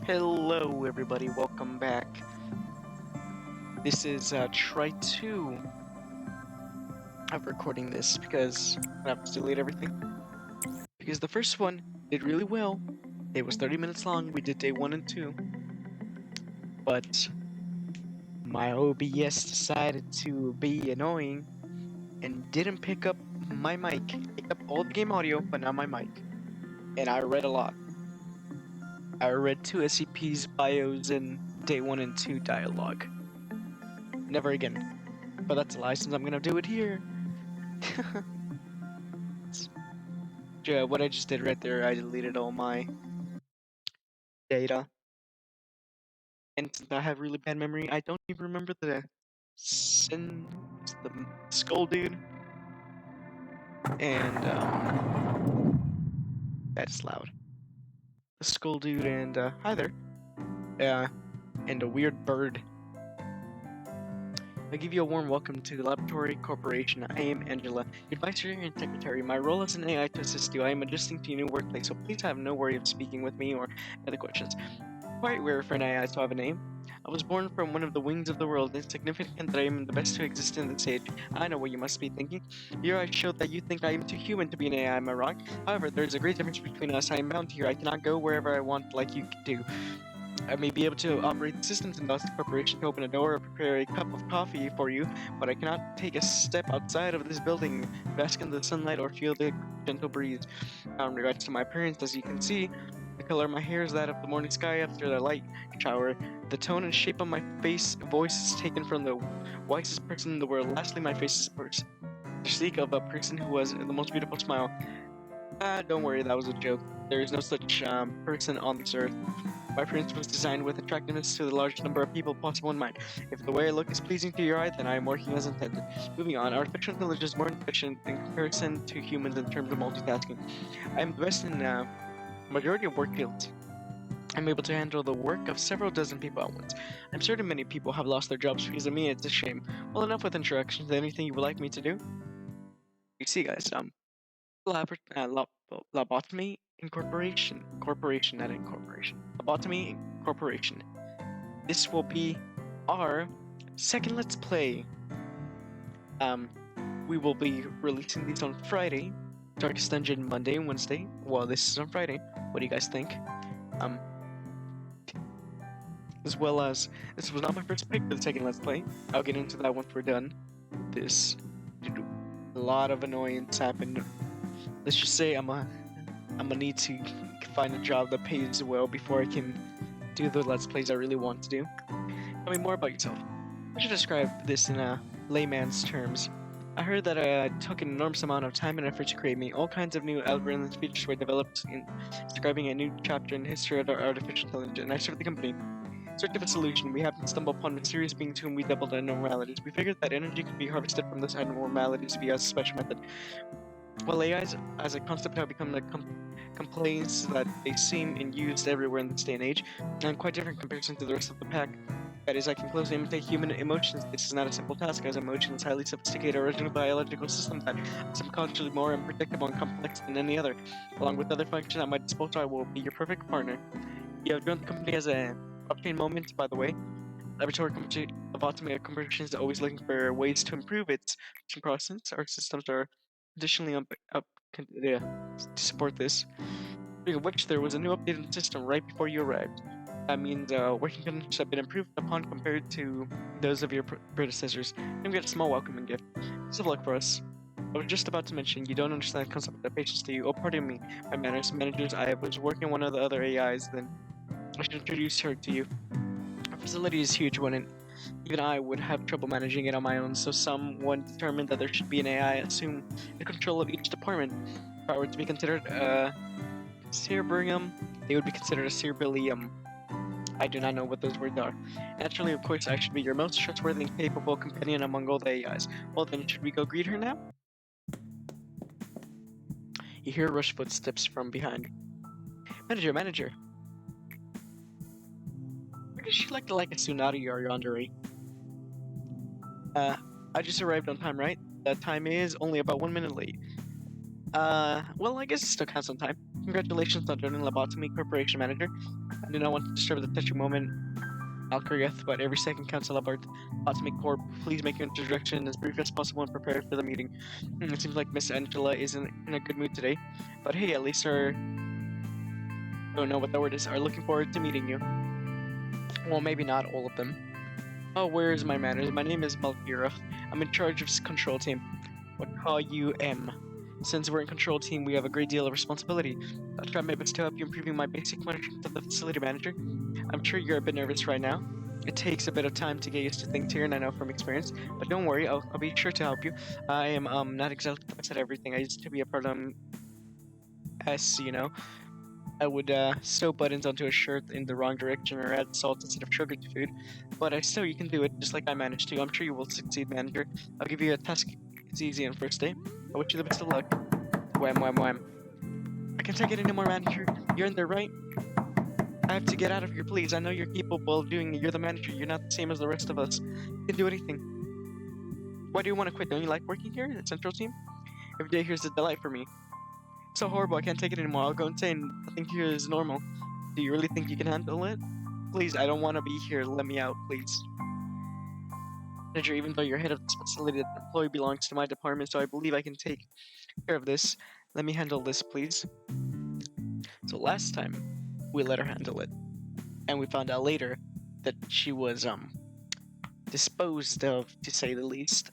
Hello, everybody. Welcome back. This is try two of recording this because I have to delete everything. Because the first one did really well. It was 30 minutes long. We did day 1 and 2. But my OBS decided to be annoying and didn't pick up my mic. It picked up all the game audio, but not my mic. And I read a lot. I read 2 SCP's bios in day 1 and 2 dialogue. Never again. But that's a lie since I'm gonna do it here. Yeah, what I just did right there, I deleted all my data. And since I have really bad memory, I don't even remember the the skull dude. And that's loud. The skull dude and hi there. And a weird bird. I give you a warm welcome to Lobotomy Corporation. I am Angela, your advisor and secretary. My role is an AI to assist you. I am adjusting to your new workplace, so please have no worry of speaking with me or other questions. Quite rare for an AI to have a name. I was born from one of the wings of the world. It's significant that I am the best to exist in this age. I know what you must be thinking. Your eyes show that you think I am too human to be an AI, am I wrong? However, there is a great difference between us. I am bound here. I cannot go wherever I want like you can do. I may be able to operate the systems in the corporation to open a door or prepare a cup of coffee for you, but I cannot take a step outside of this building, bask in the sunlight, or feel the gentle breeze. In regards to my appearance, as you can see, the color of my hair is that of the morning sky after the light shower. The tone and shape of my voice is taken from the wisest person in the world. Lastly, my face is a physique of a person who has the most beautiful smile. Don't worry, that was a joke. There is no such person on this earth. My appearance was designed with attractiveness to the largest number of people possible in mind. If the way I look is pleasing to your eye, then I am working as intended. Moving on, artificial intelligence is more efficient in comparison to humans in terms of multitasking. I am the best in majority of work fields. I'm able to handle the work of several dozen people at once. I'm certain many people have lost their jobs because of me. It's a shame. Well, enough with introductions. Anything you would like me to do? You see, guys, Lobotomy Corporation, not incorporation. Lobotomy Corporation. This will be our second Let's Play. We will be releasing these on Friday. Darkest Dungeon Monday and Wednesday. Well, this is on Friday. What do you guys think? As well as this was not my first pick for the second Let's Play. I'll get into that once we're done. This a lot of annoyance happened. Let's just say I'm gonna need to find a job that pays well before I can do the Let's Plays I really want to do. Tell me more about yourself. I should describe this in a layman's terms. I heard that it took an enormous amount of time and effort to create me. All kinds of new algorithms features were developed in describing a new chapter in the history of artificial intelligence, and I served the company. In search of a solution, we happened to stumble upon mysterious beings whom we doubled abnormalities. We figured that energy could be harvested from those abnormalities via a special method. While AIs as a concept have become the complaints that they seem and used everywhere in this day and age, and quite different in comparison to the rest of the pack. That is, I can closely imitate human emotions. This is not a simple task, as emotion is highly sophisticated original biological system that is subconsciously more unpredictable and complex than any other. Along with other functions at my disposal, I will be your perfect partner. You have joined the company as a obtained moment, by the way. Laboratory Lobotomy Corporation is always looking for ways to improve its process. Our systems are additionally to support this. Speaking of which, there was a new updated system right before you arrived. That means working conditions have been improved upon compared to those of your predecessors. And get a small welcoming gift. Best of luck for us. I was just about to mention, you don't understand the concept of patience, do you? Oh, pardon me, my managers. I was working on one of the other AIs, then I should introduce her to you. Our facility is a huge one, and even I would have trouble managing it on my own, so someone determined that there should be an AI assume the control of each department. If I were to be considered a cerebrium, they would be considered a cerebilium. I do not know what those words are. Naturally, of course, I should be your most trustworthy and capable companion among all the AIs. Well then, should we go greet her now? You hear rush footsteps from behind. Manager. Where does she like a Tsunade or Yandere? I just arrived on time, right? That time is only about 1 minute late. Well, I guess it still counts on time. Congratulations on joining Lobotomy Corporation Manager. I do not want to disturb the touching moment, Alkarieth, but every second counts on Lobotomy Corp. Please make your introduction as brief as possible and prepare for the meeting. It seems like Miss Angela isn't in a good mood today, but hey, at least our don't know what the word is, are looking forward to meeting you. Well, maybe not all of them. Oh, where is my manager? My name is Malkirov. I'm in charge of control team. What call you M? Since we're in control team, we have a great deal of responsibility. I'll try my best to help you improving my basic functions of the facility manager. I'm sure you're a bit nervous right now. It takes a bit of time to get used to things here, and I know from experience. But don't worry, I'll be sure to help you. I am not exactly the best at everything. I used to be a part of S, you know. I would sew buttons onto a shirt in the wrong direction or add salt instead of sugar to food. But you can do it just like I managed to. I'm sure you will succeed, manager. I'll give you a task. It's easy on first day. I wish you the best of luck. Wham, wham, wham. I can't take it anymore, manager. You're in there, right? I have to get out of here, please. I know you're capable of doing it. You're the manager. You're not the same as the rest of us. You can do anything. Why do you want to quit? Don't you like working here at Central Team? Every day here's a delight for me. So horrible, I can't take it anymore. I'll go insane. I think here is normal. Do you really think you can handle it? Please, I don't want to be here. Let me out, please. Manager, even though you're head of this facility, the employee belongs to my department, so I believe I can take care of this. Let me handle this, please. So last time, we let her handle it. And we found out later that she was, disposed of, to say the least.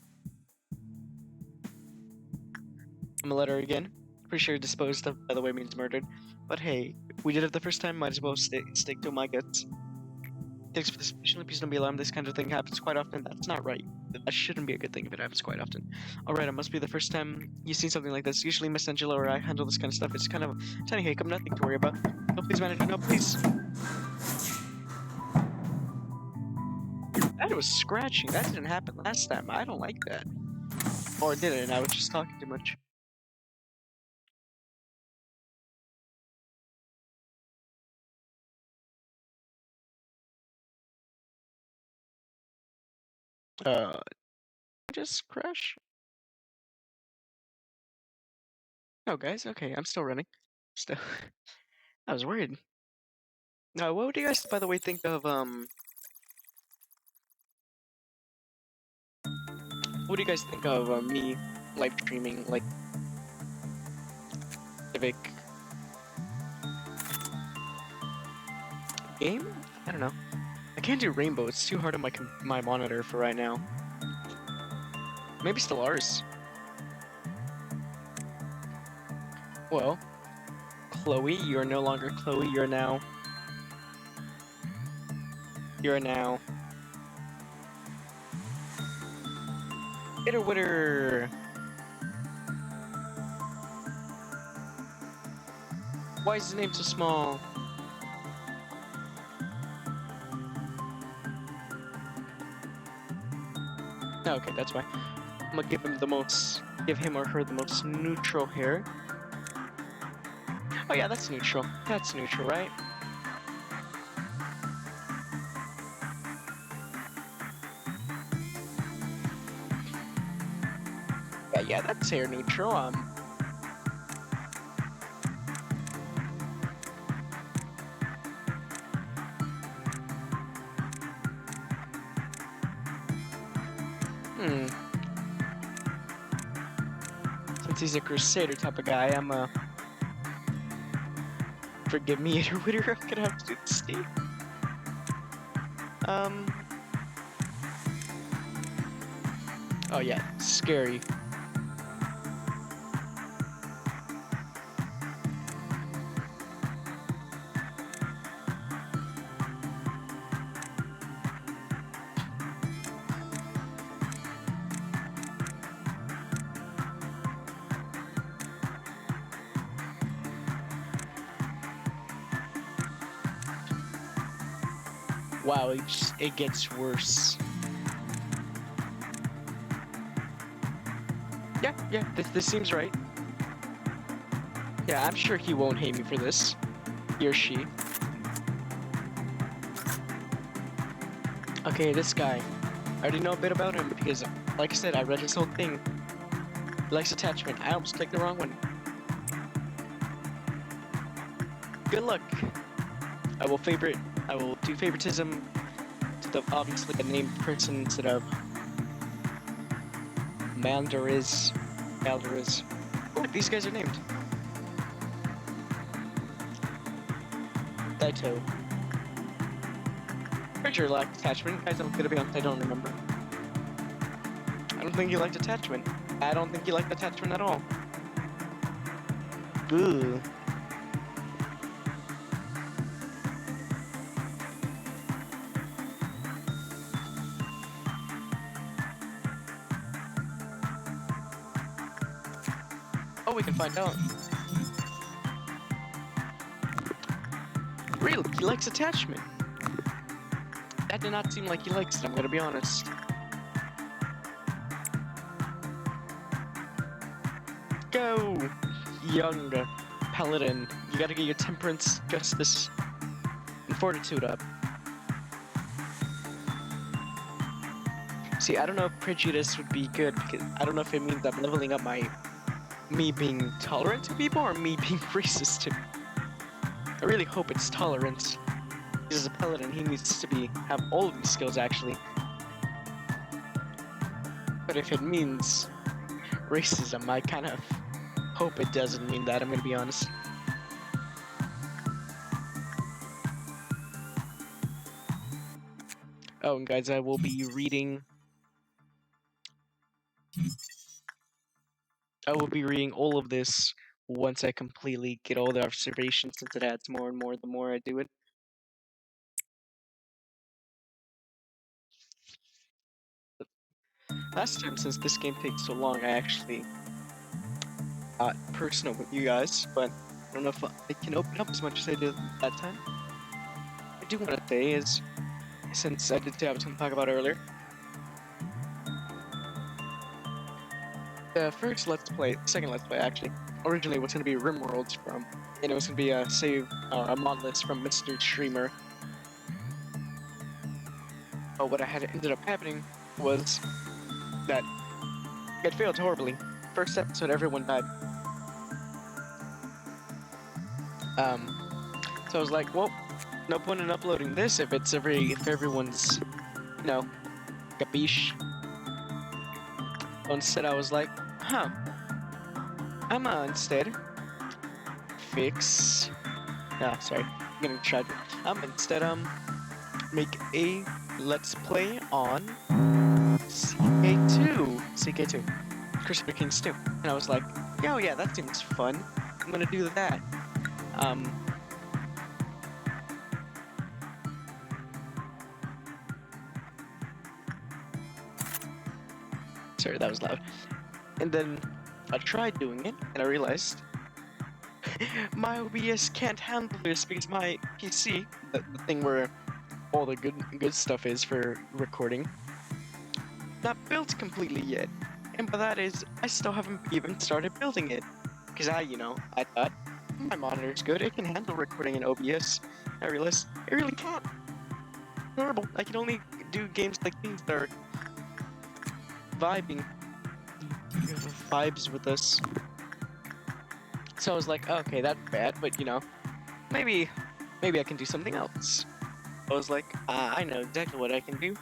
I'm gonna let her again. Pretty sure disposed of, by the way, means murdered. But hey, we did it the first time, might as well stick to my guts. Thanks for this. Please don't be alarmed. This kind of thing happens quite often. That's not right. That shouldn't be a good thing if it happens quite often. Alright, it must be the first time you've seen something like this. Usually Miss Angela or I handle this kind of stuff. It's kind of a tiny hiccup, nothing to worry about. No, please, manager. No, please. That was scratching. That didn't happen last time. I don't like that. Or did it? And I was just talking too much. Just crash? No, guys. Okay, I'm still running. Still. I was worried. What would you guys, by the way, think of, what do you guys think of me live streaming, like, Civic game? I don't know. I can't do rainbow. It's too hard on my monitor for right now. Maybe still ours. Well, Chloe, you're no longer Chloe. You're now. Bitter Witter. Why is his name so small? Okay, that's why. I'm gonna give him or her the most neutral hair. Oh yeah, that's neutral. That's neutral, right? Yeah, that's hair neutral. Since he's a Crusader type of guy, forgive me, Witter, I'm gonna have to do this, Steve. Oh yeah, scary. Wow, it gets worse. Yeah, this seems right. Yeah, I'm sure he won't hate me for this. He or she. Okay, this guy. I already know a bit about him because, like I said, I read his whole thing. He likes attachment. I almost clicked the wrong one. good luck. I will do favoritism to the obviously a named person instead of Mandariz. Oh, these guys are named. Daito. Treasure lacked attachment. Guys, I'm gonna be honest, I don't remember. I don't think he liked attachment. I don't think he liked attachment at all. Boo. Oh, we can find out. Really? He likes attachment. That did not seem like he likes it, I'm gonna be honest. Go! Young paladin. You gotta get your temperance, justice, and fortitude up. See, I don't know if prejudice would be good, because I don't know if it means I'm leveling up me being tolerant to people or me being racist to. I really hope it's tolerance. Because as a paladin, he needs to have all of these skills actually. But if it means racism, I kind of hope it doesn't mean that, I'm gonna be honest. Oh, and guys, I will be reading all of this once I completely get all the observations, since it adds more and more the more I do it. Last time, since this game takes so long, I actually got personal with you guys, but I don't know if I can open up as much as I did that time. I do want to say is, since I did say I was going to talk about earlier, the second Let's Play actually, originally was going to be RimWorlds and it was going to be a mod list from Mr. Streamer. But what ended up happening was that it failed horribly. First episode, everyone died. So I was like, well, no point in uploading this if everyone's, capiche. So instead, I was like, I'ma instead fix. Sorry, I'm getting distracted. Instead make a Let's Play on CK2, Christopher King's 2, and I was like, oh yeah, that seems fun. I'm gonna do that. Sorry, that was loud. And then I tried doing it, and I realized my OBS can't handle this because my PC, the thing where all the good stuff is for recording, not built completely yet. And by that is, I still haven't even started building it. Because I thought, my monitor's good, it can handle recording in OBS. I realized, it really can't. Horrible. I can only do games like these that are vibes with us. So I was like, okay, that's bad, but maybe I can do something else. I was like, I know exactly what I can do.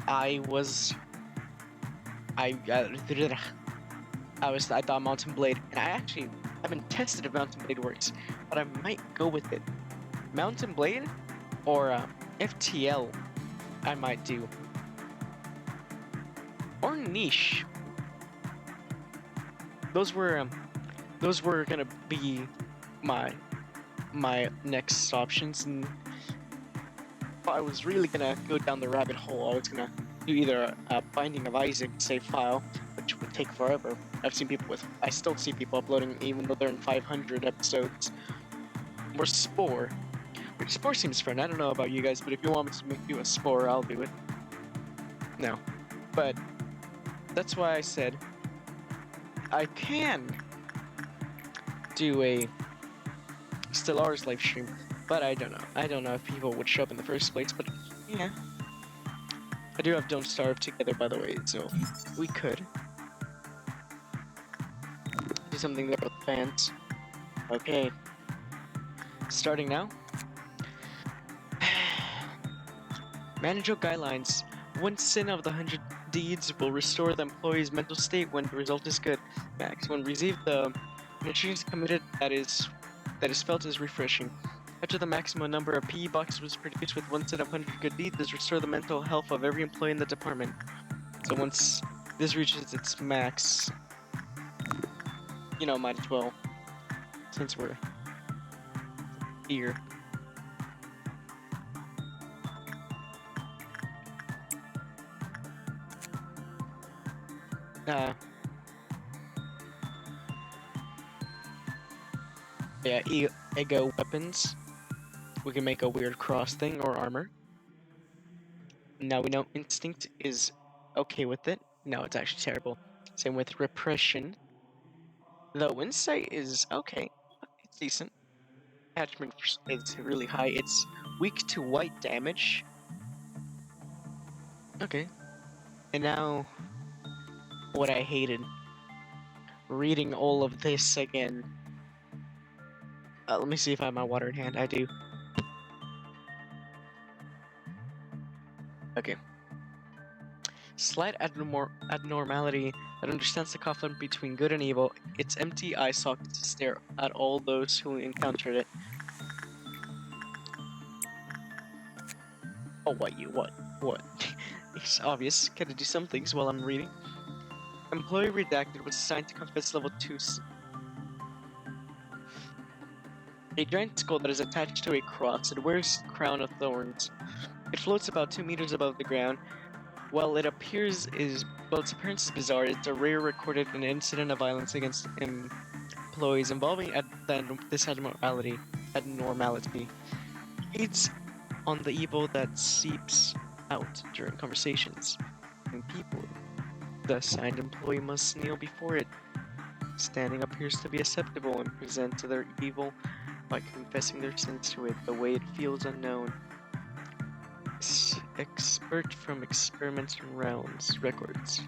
I thought Mountain Blade, and I haven't tested if Mountain Blade works, but I might go with it. Mountain Blade or FTL, I might do. Or Niche. Those were gonna be my next options, and if I was really gonna go down the rabbit hole, I was gonna do either a Binding of Isaac save file, which would take forever. I still see people uploading even though they're in 500 episodes. Or Spore. Which Spore seems fun. I don't know about you guys, but if you want me to do a Spore, I'll do it. No. But that's why I said I can do a Stellaris live stream, but I don't know. I don't know if people would show up in the first place, but yeah. I do have Don't Starve together, by the way, so we could do something there with fans. Okay, Starting now. Managerial guidelines. One sin of the 100 deeds will restore the employee's mental state when the result is good. Max. When received, the nutrition committed that is felt is refreshing. After the maximum number of PE boxes was produced with one set of 100 good deeds, does restore the mental health of every employee in the department. So once this reaches its max, might as well, since we're here. Yeah, ego weapons. We can make a weird cross thing or armor. Now we know instinct is okay with it. No, it's actually terrible. Same with repression. Though insight is okay. It's decent. Attachment is really high. It's weak to white damage. Okay. And now, what I hated. Reading all of this again. Let me see if I have my water in hand. I do. Okay. Slight abnormality that understands the conflict between good and evil. Its empty eye sockets to stare at all those who encountered it. Oh, what? It's obvious. Gotta do some things while I'm reading. Employee redacted was assigned to confess level 2. A giant skull that is attached to a cross. It wears a crown of thorns. It floats about 2 meters above the ground. While its appearance is bizarre, it's a rare recorded an incident of violence against employees involving this abnormality. It's on the evil that seeps out during conversations and people. The assigned employee must kneel before it. Standing appears to be acceptable and present to their evil by confessing their sins to it. The way it feels unknown. Expert from experiments and rounds records.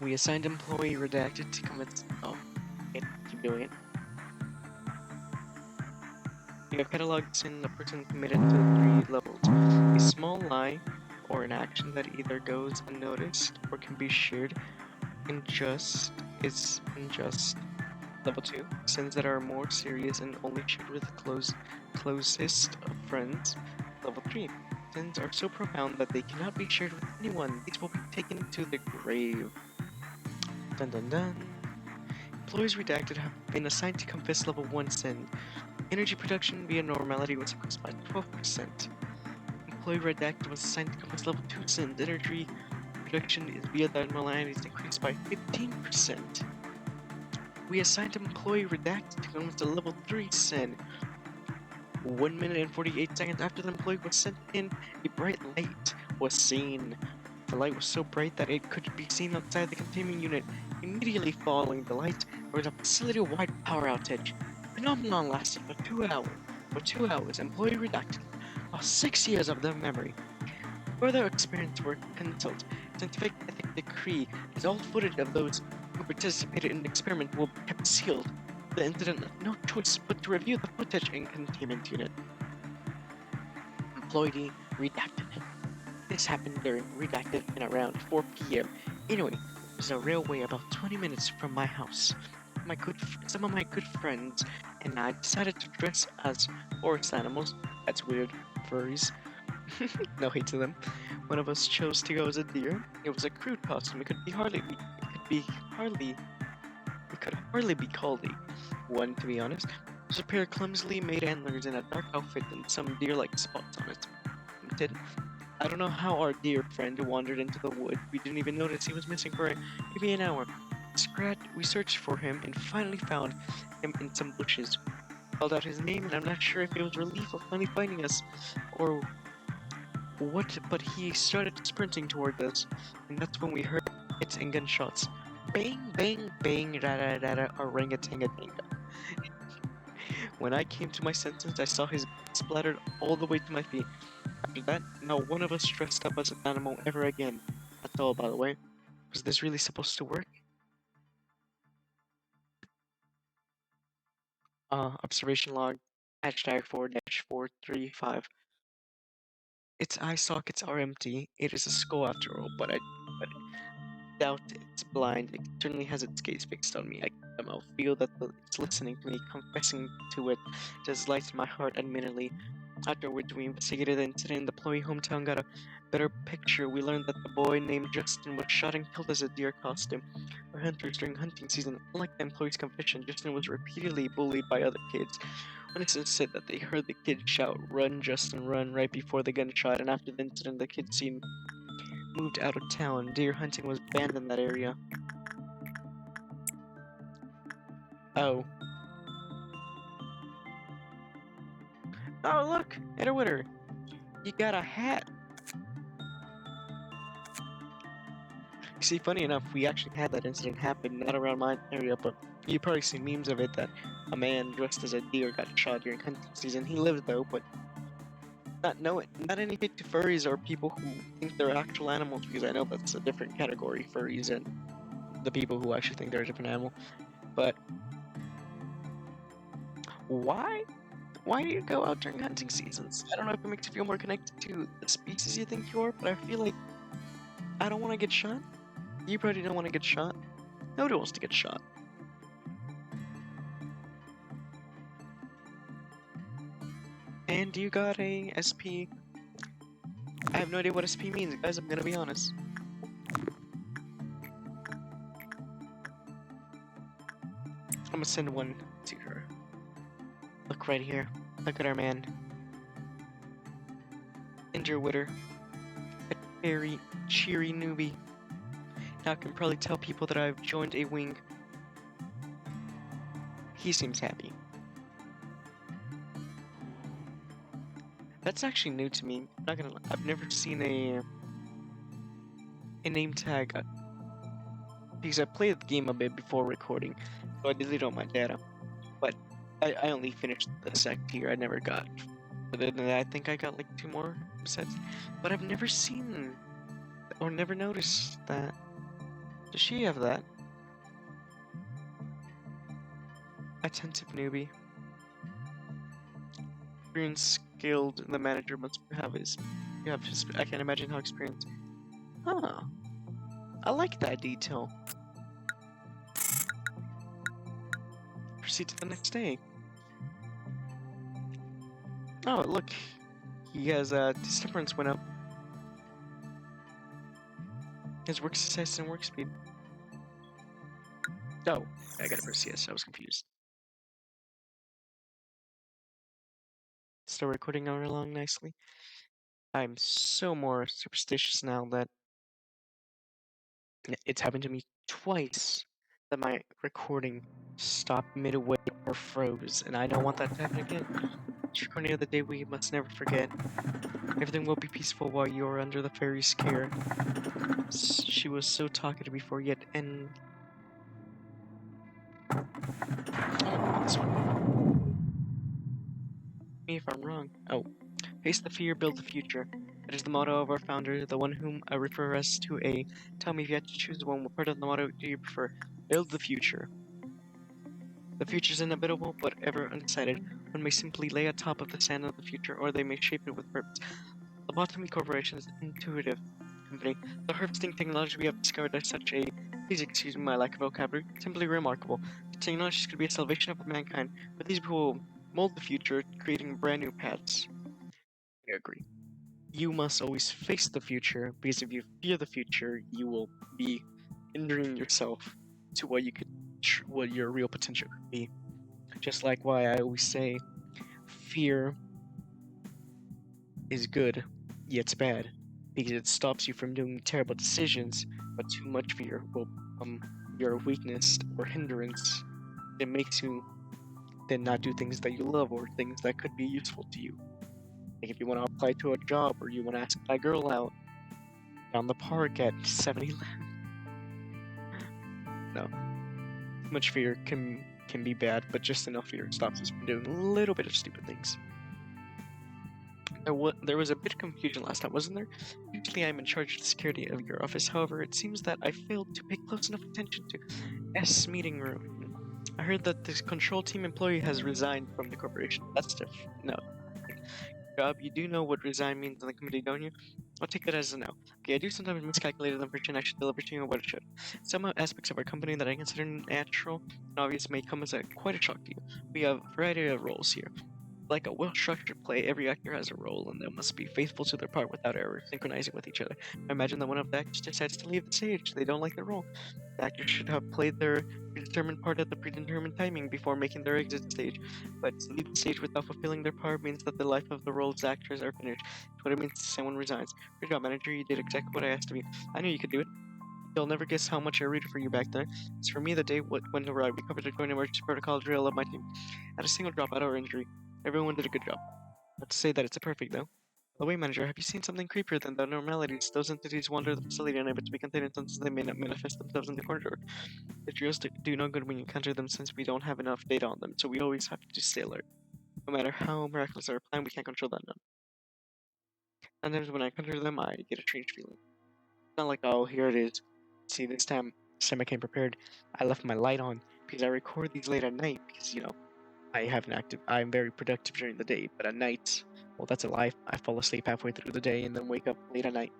We assigned employee redacted to commit. Oh, okay, keep doing it. We have cataloged sin a person committed to 3 levels. A small lie or an action that either goes unnoticed or can be shared. Unjust is unjust. Level 2. Sins that are more serious and only shared with the closest of friends. Level 3. Sins are so profound that they cannot be shared with anyone. These will be taken to the grave. Dun dun dun. Employees redacted have been assigned to confess level 1 sin. Energy production via normality was increased by 12%. Employee redacted was assigned to confess level 2 sin. Energy production is via the normality is increased by 15%. We assigned employee redacted to confess the level 3 sin. 1 minute and 48 seconds after the employee was sent in, a bright light was seen. The light was so bright that it could be seen outside the containment unit. Immediately following the light, there was a facility-wide power outage. The phenomenon lasted for 2 hours. Employee redacted lost 6 years of their memory. Further experiments were consulted. Scientific ethic decree is all footage of those who participated in the experiment will be kept sealed. The incident left no choice but to review the footage in containment unit. Employee redacted. This happened during redacted and around 4 p.m. Anyway, there's a railway about 20 minutes from my house. Some of my good friends and I decided to dress as forest animals. That's weird. Furries. No hate to them. One of us chose to go as a deer. It was a crude costume. It could hardly be called a one, to be honest. There's a pair of clumsily made antlers and a dark outfit and some deer-like spots on it. I don't know how our dear friend wandered into the wood. We didn't even notice he was missing for maybe an hour. We searched for him and finally found him in some bushes. Called out his name and I'm not sure if it was relief of finally finding us or what, but he started sprinting toward us, and that's when we heard hits and gunshots. Bang, bang, bang, rada, orangatanga. When I came to my senses, I saw his blood splattered all the way to my feet. After that, not one of us dressed up as an animal ever again. That's all, by the way. Was this really supposed to work? Observation log, #4-435. Its eye sockets are empty. It is a skull after all, but doubt it's blind. It certainly has its gaze fixed on me. I somehow feel that it's listening to me, confessing to it. It has light in my heart, admittedly. Afterwards, we investigated the incident in the Chloe hometown, got a better picture. We learned that the boy named Justin was shot and killed as a deer costume. For hunters during hunting season, unlike the employee's confession, Justin was repeatedly bullied by other kids. Witnesses said that they heard the kid shout, "Run, Justin, run," right before the gunshot, and after the incident, the kid seemed moved out of town. Deer hunting was banned in that area. Oh. Oh, look! Edwitter! You got a hat! See, funny enough, we actually had that incident happen, not around my area, but you've probably seen memes of it, that a man dressed as a deer got shot during hunting season. He lived though, but not any hate to furries or people who think they're actual animals, because I know that's a different category, furries and the people who actually think they're a different animal. But why do you go out during hunting seasons? I don't know if it makes you feel more connected to the species you think you are, but I feel like I don't want to get shot. You probably don't want to get shot. Nobody wants to get shot. And you got a SP. I have no idea what SP means, guys, I'm gonna be honest. I'm gonna send one to her. Look right here. Look at our man. Witter. A very cheery newbie. Now I can probably tell people that I've joined a wing. He seems happy. That's actually new to me. I'm not gonna lie. I've never seen a name tag because I played the game a bit before recording, so I deleted all my data. But I only finished the second tier. I never got. Other than that, I think I got like 2 more sets. But I've never seen or never noticed that. Does she have that? Attentive newbie. Experienced, skilled, the manager must have his. I can't imagine how experienced. Huh. I like that detail. Proceed to the next day. Oh, look. He has his temperance went up. His work success and work speed. Oh, I gotta press yes. I was confused. Still recording over along nicely. I'm so more superstitious now that it's happened to me twice that my recording stopped midway or froze, and I don't want that to happen again. Recording of the day we must never forget. Everything will be peaceful while you are under the fairy's care. She was so talkative before yet, and this one. Me if I'm wrong. Oh. Face the fear, build the future. That is the motto of our founder, the one whom I refer as to a. Tell me if you had to choose one, what part of the motto do you prefer? Build the future. The future is inevitable, but ever undecided. One may simply lay atop of the sand of the future, or they may shape it with purpose. Lobotomy Corporation is an intuitive company. The harvesting technology we have discovered is such a. Please excuse me my lack of vocabulary. Simply remarkable. The technology could be a salvation of mankind, but these people will mold the future, creating brand new paths. I agree. You must always face the future, because if you fear the future, you will be hindering yourself to what what your real potential could be. Just like why I always say, fear is good, yet it's bad, because it stops you from doing terrible decisions. But too much fear will become your weakness or hindrance. It makes you then not do things that you love or things that could be useful to you. Like if you want to apply to a job or you want to ask a girl out down the park at 7-Eleven. No. Too much fear can be bad, but just enough fear stops us from doing a little bit of stupid things. There was a bit of confusion last time, wasn't there? Usually I'm in charge of the security of your office, however, it seems that I failed to pay close enough attention to S meeting room. I heard that this control team employee has resigned from the corporation. That's different. No. Job, you do know what resign means in the committee, don't you? I'll take that as a no. Okay, I do sometimes miscalculate the information actually delivered to you what it should. Some aspects of our company that I consider natural and obvious may come as quite a shock to you. We have a variety of roles here. Like a well-structured play, every actor has a role, and they must be faithful to their part without error, synchronizing with each other. I imagine that one of the actors decides to leave the stage. They don't like their role. The actors should have played their predetermined part at the predetermined timing before making their exit stage. But to leave the stage without fulfilling their part means that the life of the role's actors are finished. It's what it means to someone resigns. Good job, manager. You did exactly what I asked of you. I knew you could do it. You'll never guess how much I rooted for you back there. As for me, the day when we covered a joint emergency protocol drill of my team. Not a single dropout or injury. Everyone did a good job. Not to say that it's a perfect, though. By the way, manager, have you seen something creepier than the abnormalities? Those entities wander the facility unable to be contained since they may not manifest themselves in the corridor. The drills do no good when you encounter them since we don't have enough data on them, so we always have to stay alert. No matter how miraculous our plan, we can't control that none. Sometimes when I encounter them, I get a strange feeling. It's not like, oh, here it is. See, this time I came prepared. I left my light on because I record these late at night because, I'm very productive during the day, but at night, well, that's a lie. I fall asleep halfway through the day and then wake up late at night.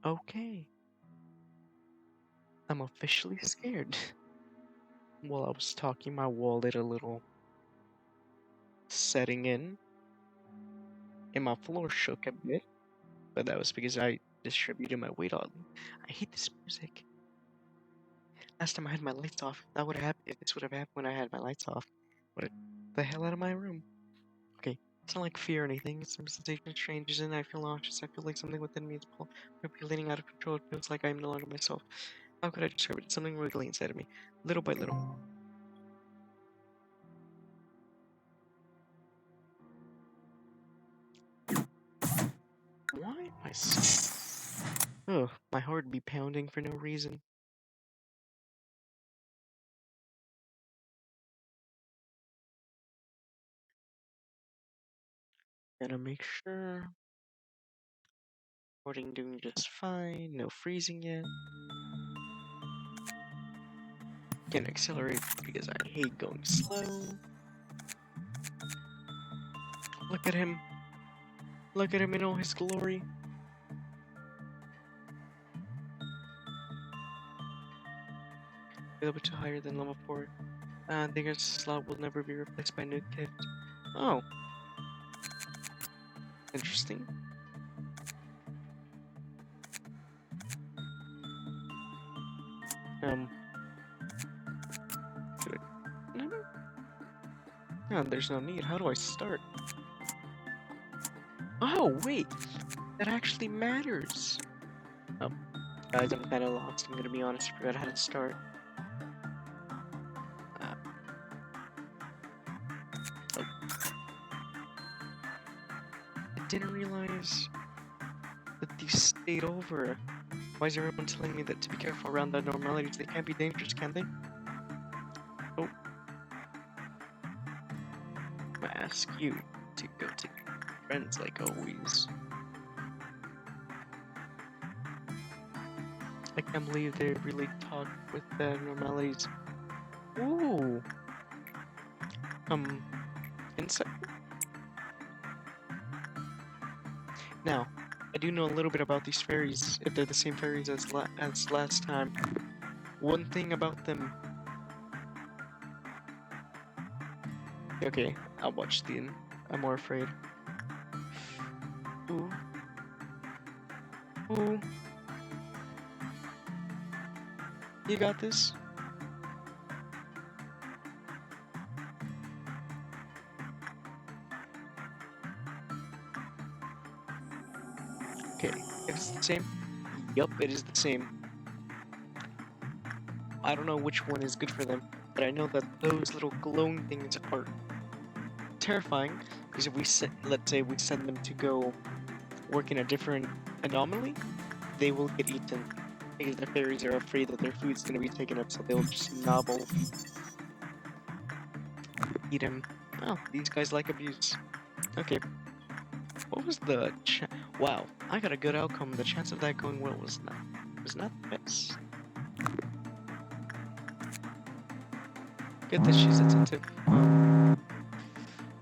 Okay. I'm officially scared. While I was talking, my wall did a little setting in, and my floor shook a bit, but that was because I distributed my weight oddly. I hate this music. Last time I had my lights off, that would have happened. If this would have happened when I had my lights off, what the hell out of my room? Okay, it's not like fear or anything. It's some sensation changes and I feel anxious. I feel like something within me is manipulating out of control. It feels like I'm no longer myself. How could I describe it? It's something wriggling inside of me, little by little. Why am I so... Oh, my heart would be pounding for no reason. Gotta make sure. Recording doing just fine. No freezing yet. Can accelerate because I hate going slow. Look at him. Look at him in all his glory. A little bit too higher than level 4. The guess slot will never be replaced by new kit. Oh. Interesting. No, there's no need. How do I start? Oh, wait! That actually matters! Oh, guys, I'm kinda lost. I'm gonna be honest, I forgot how to start. Oh. I didn't realize that these stayed over. Why is everyone telling me that to be careful around the abnormalities? They can't be dangerous, can they? Oh. I'm gonna ask you to go take friends like always. I can't believe they really talked with the abnormalities. Ooh. Insight. Now, I do know a little bit about these fairies, if they're the same fairies as last time. One thing about them... Okay, I'll watch the end. I'm more afraid. Ooh. Ooh. You got this? Okay, if it's the same? Yup, it is the same. I don't know which one is good for them, but I know that those little glowing things are terrifying, because if let's say we send them to go work in a different anomaly, they will get eaten, because the fairies are afraid that their food's gonna be taken up, so they'll just eat him. Oh, these guys like abuse. Okay. What was the Wow, I got a good outcome. The chance of that going well was not the best. Good that she's attentive.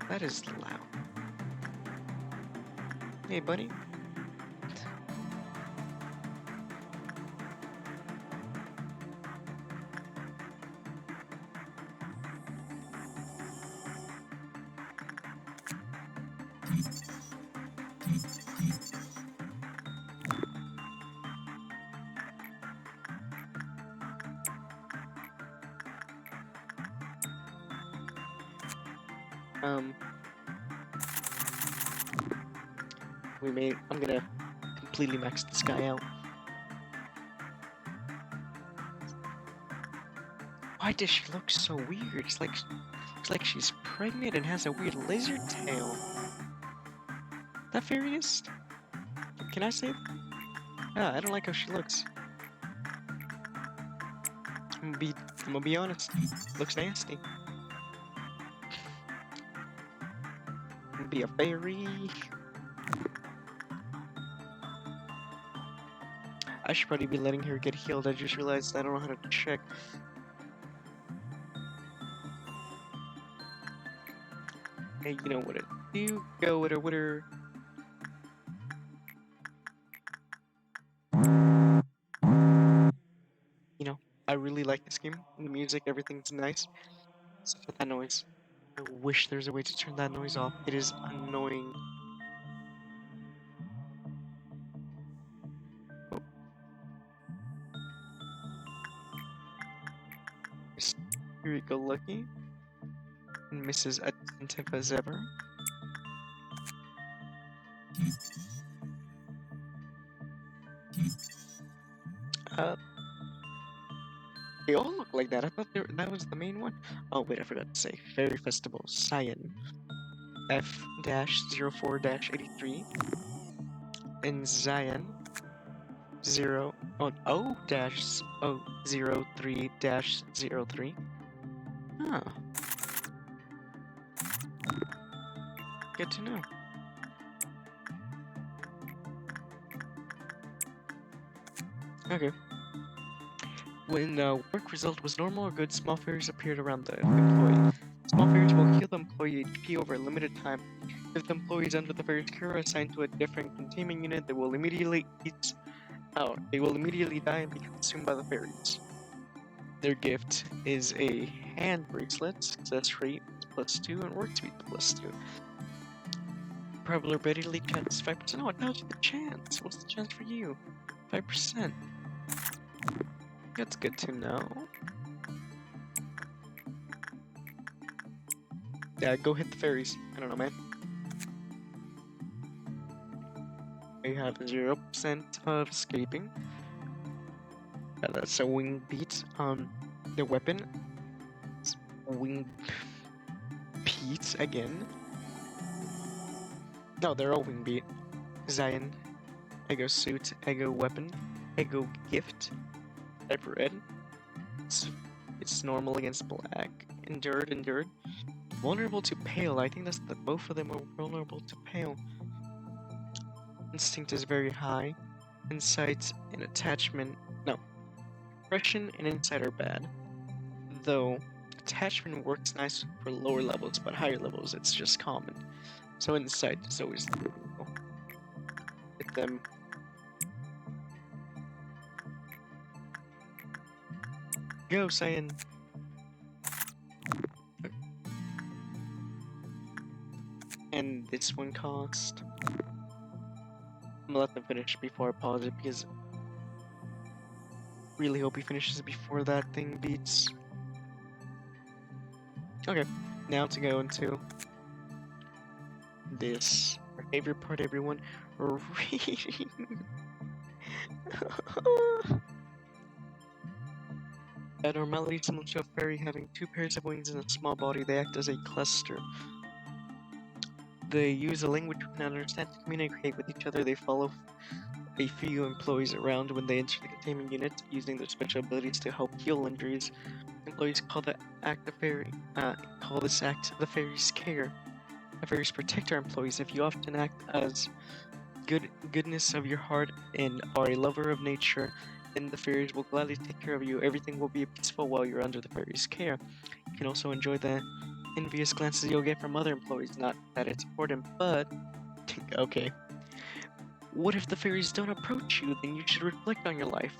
That is loud. Hey, buddy. Um, I'm gonna completely max this guy out. Why does she look so weird? It's like she's pregnant and has a weird lizard tail. That fairy is? Can I say it? Ah, I don't like how she looks. I'm gonna be honest. Looks nasty. I'm gonna be a fairy. I should probably be letting her get healed. I just realized I don't know how to check. Hey, you know what it do? Go with her. You know, I really like this game. The music, everything's nice. Except for that noise. I wish there's a way to turn that noise off. It is annoying. Oh, here we go, Lucky. And Mrs. Attentive as ever. Uh, they all look like that. I thought that was the main one. Oh, wait, I forgot to say. Fairy Festival, Cyan. F-04-83. And Zion. 0-03-03. Huh. Good to know. Okay. When the work result was normal or good, small fairies appeared around the employee. Small fairies will heal the employee HP over a limited time. If the employee is under the fairy's care or assigned to a different containment unit, they will immediately die and be consumed by the fairies. Their gift is a hand bracelet, success rate +2, and work speed +2. Probability chance 5%. Oh, it tells you the chance. What's the chance for you? 5%. That's good to know. Yeah, go hit the fairies. I don't know, man. We have 0% of escaping. That's a wing beat. The weapon. It's wing beat again. No, they're all wing beat. Zion, Ego suit, Ego weapon, Ego gift. Type red. It's normal against black. Endured. Vulnerable to pale. I think that's both of them are vulnerable to pale. Instinct is very high. Insight and attachment. No. Aggression and insight are bad. Though attachment works nice for lower levels, but higher levels it's just common. So insight is always the way to go. Hit them. Go, Cyan! And this one cost. I'm gonna let them finish before I pause it because I really hope he finishes it before that thing beats. Okay, now to go into this. Our favorite part, everyone. Reading. Abnormality similar to a fairy having 2 pairs of wings and a small body. They act as a cluster. They use a language we can understand to communicate with each other. They follow a few employees around when they enter the containment unit, using their special abilities to help heal injuries. Employees call this act the fairy's care. The fairies protect our employees. If you often act as goodness of your heart and are a lover of nature, then the fairies will gladly take care of you. Everything will be peaceful while you're under the fairies' care. You can also enjoy the envious glances you'll get from other employees. Not that it's important, but okay. What if the fairies don't approach you? Then you should reflect on your life.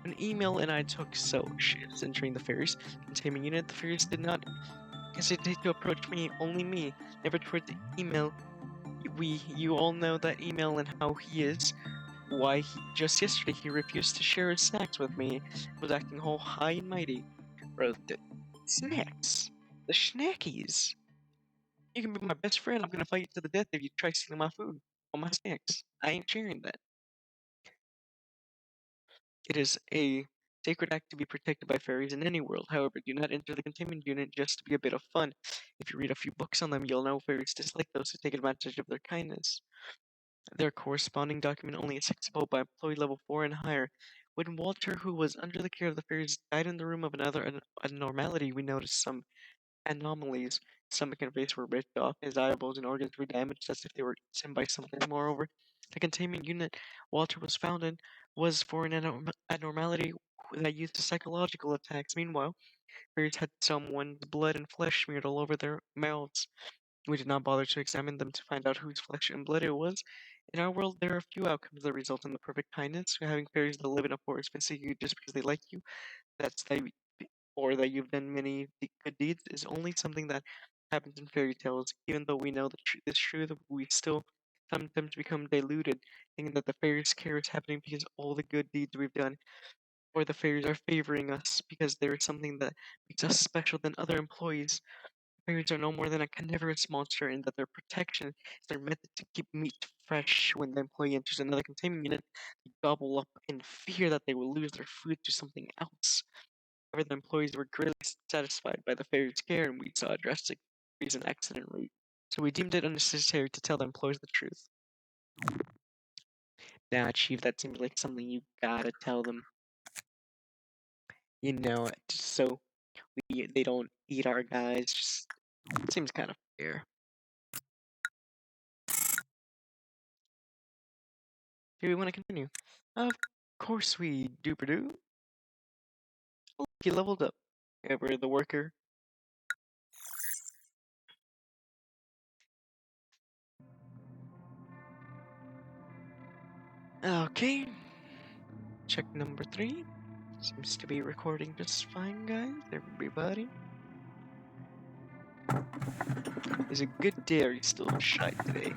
An email and I took shifts entering the fairies containment unit. The fairies did not hesitate to approach me, only me. Never toward the email. You all know that email and how he is. Why, just yesterday he refused to share his snacks with me. He was acting all high and mighty. Bro, the snacks, the schnackies. You can be my best friend. I'm gonna fight you to the death if you try stealing my food or my snacks. I ain't sharing that. It is a sacred act to be protected by fairies in any world. However, do not enter the containment unit just to be a bit of fun. If you read a few books on them, you'll know fairies dislike those who take advantage of their kindness. Their corresponding document only accessible by employee level 4 and higher. When Walter, who was under the care of the fairies, died in the room of another abnormality, we noticed some anomalies. His stomach and face were ripped off, his eyeballs and organs were damaged as if they were eaten by something. Moreover, the containment unit Walter was found in was for an abnormality that used psychological attacks. Meanwhile, fairies had someone's blood and flesh smeared all over their mouths. We did not bother to examine them to find out whose flesh and blood it was. In our world, there are few outcomes that result in the perfect kindness. Having fairies that live in a forest visit you just because they like you, that's that, or that you've done many good deeds, is only something that happens in fairy tales. Even though we know this truth, we still sometimes become deluded, thinking that the fairies' care is happening because all the good deeds we've done, or the fairies are favoring us because there is something that makes us special than other employees. Fairies are no more than a carnivorous monster in that their protection is their method to keep meat fresh. When the employee enters another containment unit, they gobble up in fear that they will lose their food to something else. However, the employees were greatly satisfied by the fairies' care, and we saw a drastic increase in accident rate. So we deemed it unnecessary to tell the employees the truth. Now, Chief, that seems like something you gotta tell them. Just so they don't eat our guys. Just seems kind of fair. Do we want to continue? Of course we do. Oh, he leveled up. Ever the worker. Okay. Check number 3. Seems to be recording just fine, guys. Everybody. Is a good day or are you still shy today?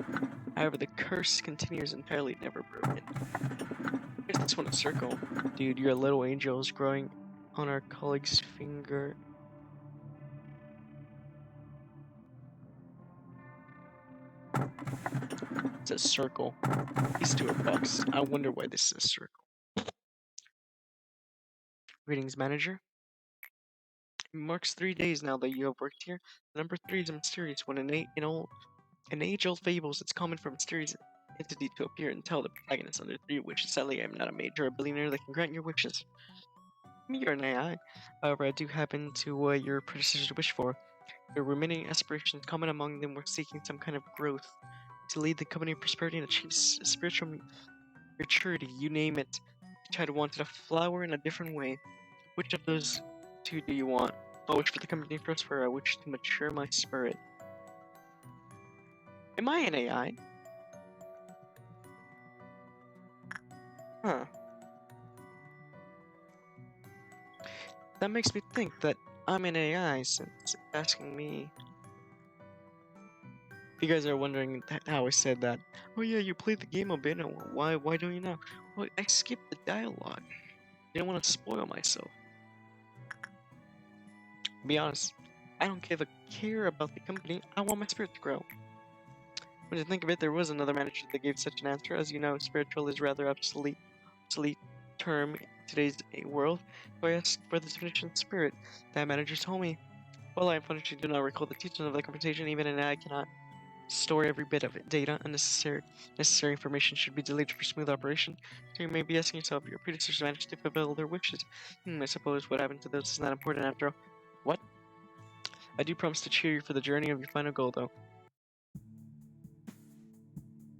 However, the curse continues entirely never broken. Here's this one a circle. Dude, your little angel is growing on our colleague's finger. It's a circle. These two are bucks. I wonder why this is a circle. Greetings, manager. It marks 3 days now that you have worked here. The number 3 is a mysterious one. In age-old fables, it's common for a mysterious entity to appear and tell the protagonist under 3 wishes. Sadly, I'm not a mage or a billionaire that can grant your wishes. You're an AI. However, I do happen to your predecessors wish for. There were many aspirations. Common among them were seeking some kind of growth, to lead the company in prosperity and achieve spiritual maturity. You name it. Each had wanted a flower in a different way. Which of those 2 do you want? I wish for the company to prosper. I wish to mature my spirit. Am I an AI? Huh. That makes me think that I'm an AI since it's asking me. If you guys are wondering how I said that, oh yeah, you played the game a bit. Why don't you know? Well, I skipped the dialogue. Didn't want to spoil myself. To be honest, I don't give a care about the company. I want my spirit to grow. When you think of it, there was another manager that gave such an answer. As you know, spiritual is rather obsolete term in today's world. So I asked for the definition of spirit. That manager told me. Well, I unfortunately do not recall the teaching of the conversation. Even an AI cannot store every bit of data. Necessary information should be deleted for smooth operation. So you may be asking yourself, your predecessors managed to fulfill their wishes. I suppose what happened to those is not important after all. What? I do promise to cheer you for the journey of your final goal, though.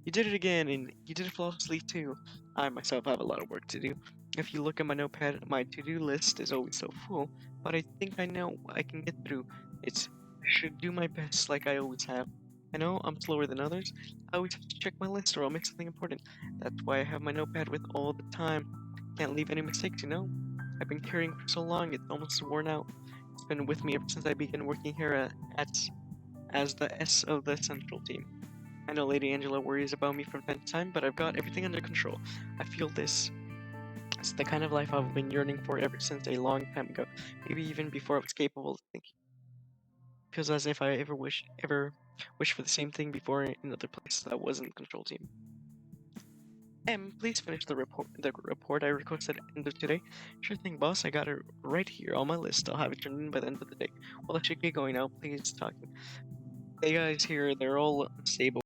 You did it again, and you did it flawlessly too. I myself have a lot of work to do. If you look at my notepad, my to-do list is always so full, but I think I know I can get through it. Should do my best like I always have. I know I'm slower than others. I always have to check my list or I'll miss something important. That's why I have my notepad with all the time. Can't leave any mistakes, you know? I've been carrying for so long, it's almost worn out. It's been with me ever since I began working here as the S of the central team. I know Lady Angela worries about me from time to time, but I've got everything under control. I feel this. It's the kind of life I've been yearning for ever since a long time ago, maybe even before I was capable of thinking. Feels as if I ever wished for the same thing before in another place that wasn't the control team. Please finish the report I requested at the end of today. Sure thing, boss. I got it right here on my list. I'll have it turned in by the end of the day. Well, I should get going now. Please talking. Hey guys here, they're all unstable.